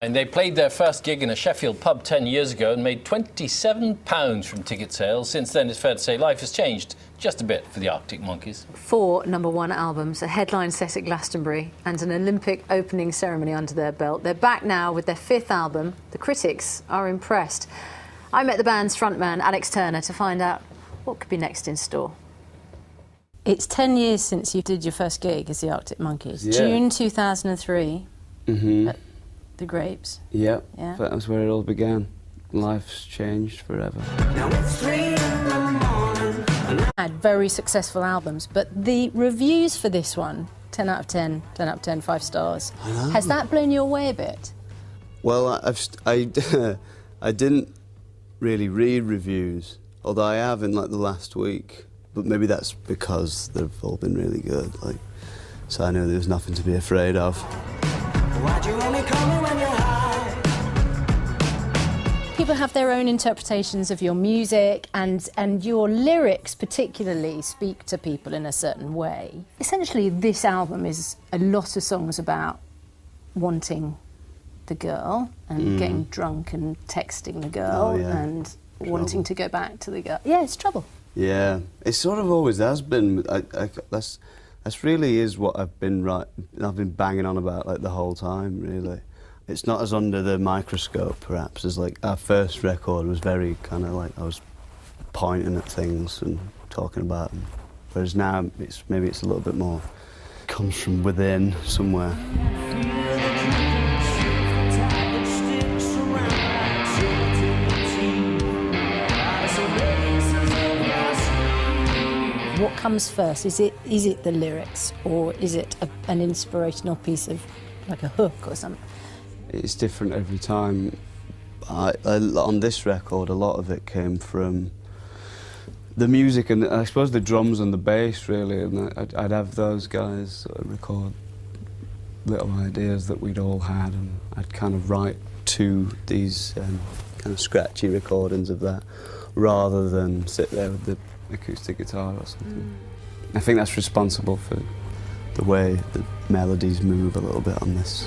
And they played their first gig in a Sheffield pub 10 years ago and made £27 from ticket sales. Since then, it's fair to say life has changed just a bit for the Arctic Monkeys. 4 #1 albums, a headline set at Glastonbury and an Olympic opening ceremony under their belt. They're back now with their 5th album. The critics are impressed. I met the band's frontman, Alex Turner, to find out what could be next in store. It's 10 years since you did your first gig as the Arctic Monkeys. Yeah. June 2003. Mm-hmm. The Grapes. Yeah, Yeah. that was where it all began. Life's changed forever. Now it's 3 in the morning. Had very successful albums, but the reviews for this one, 10 out of 10, 10 out of 10, 5 stars. I know. Has that blown you away a bit? Well, I didn't really read reviews, although I have in like the last week. But maybe that's because they've all been really good. So I knew there was nothing to be afraid of. Why'd you only call me when you're high? People have their own interpretations of your music, and your lyrics particularly speak to people in a certain way. Essentially, this album is a lot of songs about wanting the girl and getting drunk and texting the girl and wanting to go back to the girl. Yeah, it's trouble. Yeah, it sort of always has been. That's really is what I've been banging on about like the whole time, really. It's not as under the microscope, perhaps, as like our first record was very kind of like I was pointing at things and talking about them. Whereas now maybe it's a little bit more comes from within somewhere. What comes first? Is it the lyrics, or is it an inspirational piece of, like a hook or something? It's different every time. On this record, a lot of it came from the music and I suppose the drums and the bass, really. And I'd have those guys sort of record little ideas that we'd all had, and I'd kind of write to these kind of scratchy recordings of that, rather than sit there with the acoustic guitar or something. I think that's responsible for the way the melodies move a little bit on this.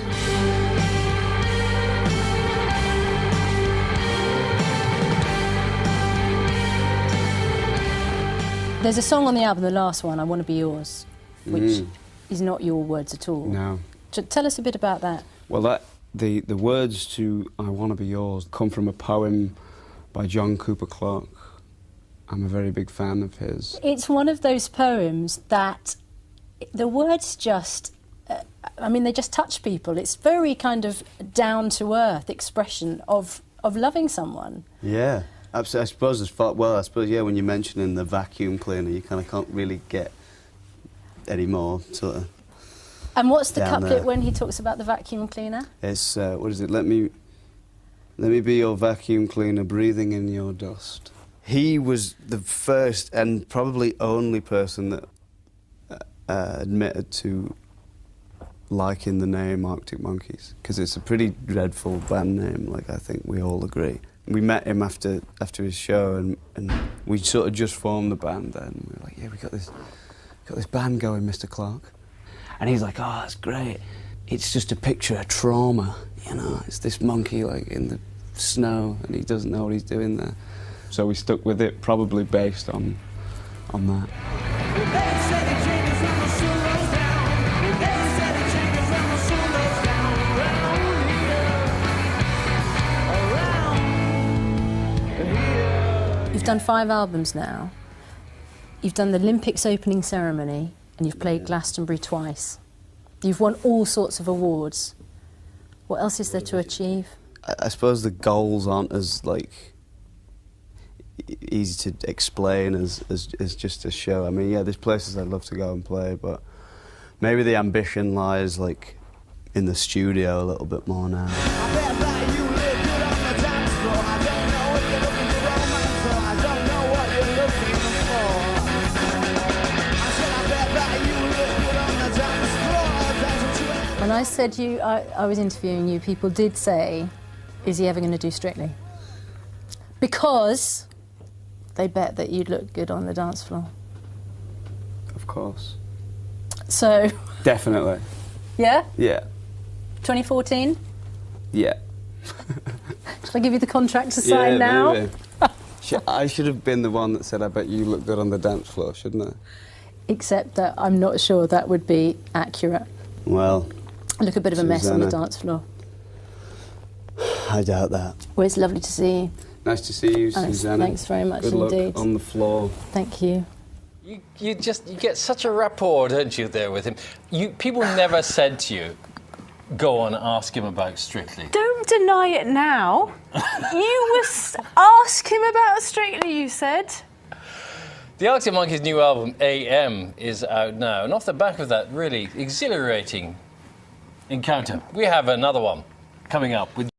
There's a song on the album, the last one, I Want to Be Yours, which is not your words at all. No. Tell us a bit about that. Well, the words to I Want to Be Yours come from a poem by John Cooper Clarke. I'm a very big fan of his. It's one of those poems that the words just, I mean, they just touch people. It's very kind of down-to-earth expression of loving someone. Yeah, absolutely. I suppose, yeah, when you're mentioning the vacuum cleaner, you kind of can't really get any more sort of. And what's the couplet there when he talks about the vacuum cleaner? It's, what is it? Let me be your vacuum cleaner, breathing in your dust. He was the first and probably only person that admitted to liking the name Arctic Monkeys, because it's a pretty dreadful band name, like I think we all agree. We met him after his show, and we sort of just formed the band then. We were like, yeah, we got this band going, Mr. Clarke. And he's like, oh, that's great. It's just a picture of trauma, you know. It's this monkey like in the snow, and he doesn't know what he's doing there. So we stuck with it, probably based on that. You've done 5 albums now. You've done the Olympics opening ceremony, and you've played Glastonbury twice. You've won all sorts of awards. What else is there to achieve? I suppose the goals aren't as easy to explain as just a show. I mean, yeah, there's places I'd love to go and play, but maybe the ambition lies like in the studio a little bit more now. When I said I was interviewing you, people did say, is he ever going to do Strictly? Because they bet that you'd look good on the dance floor. Of course. So... Definitely. Yeah? Yeah. 2014? Yeah. Shall I give you the contract to sign now? Maybe. I should have been the one that said, I bet you look good on the dance floor, shouldn't I? Except that I'm not sure that would be accurate. Well, I look a bit of a mess on the Susanna. dance floor. I doubt that. Well, it's lovely to see you. Nice to see you, Thanks, Susanna. thanks very much Good indeed. luck on the floor. Thank you. You get such a rapport, don't you, there with him? People never said to you, go on, ask him about Strictly. Don't deny it now. Ask him about Strictly, you said. The Arctic Monkeys' new album, AM, is out now. And off the back of that really exhilarating encounter, we have another one coming up with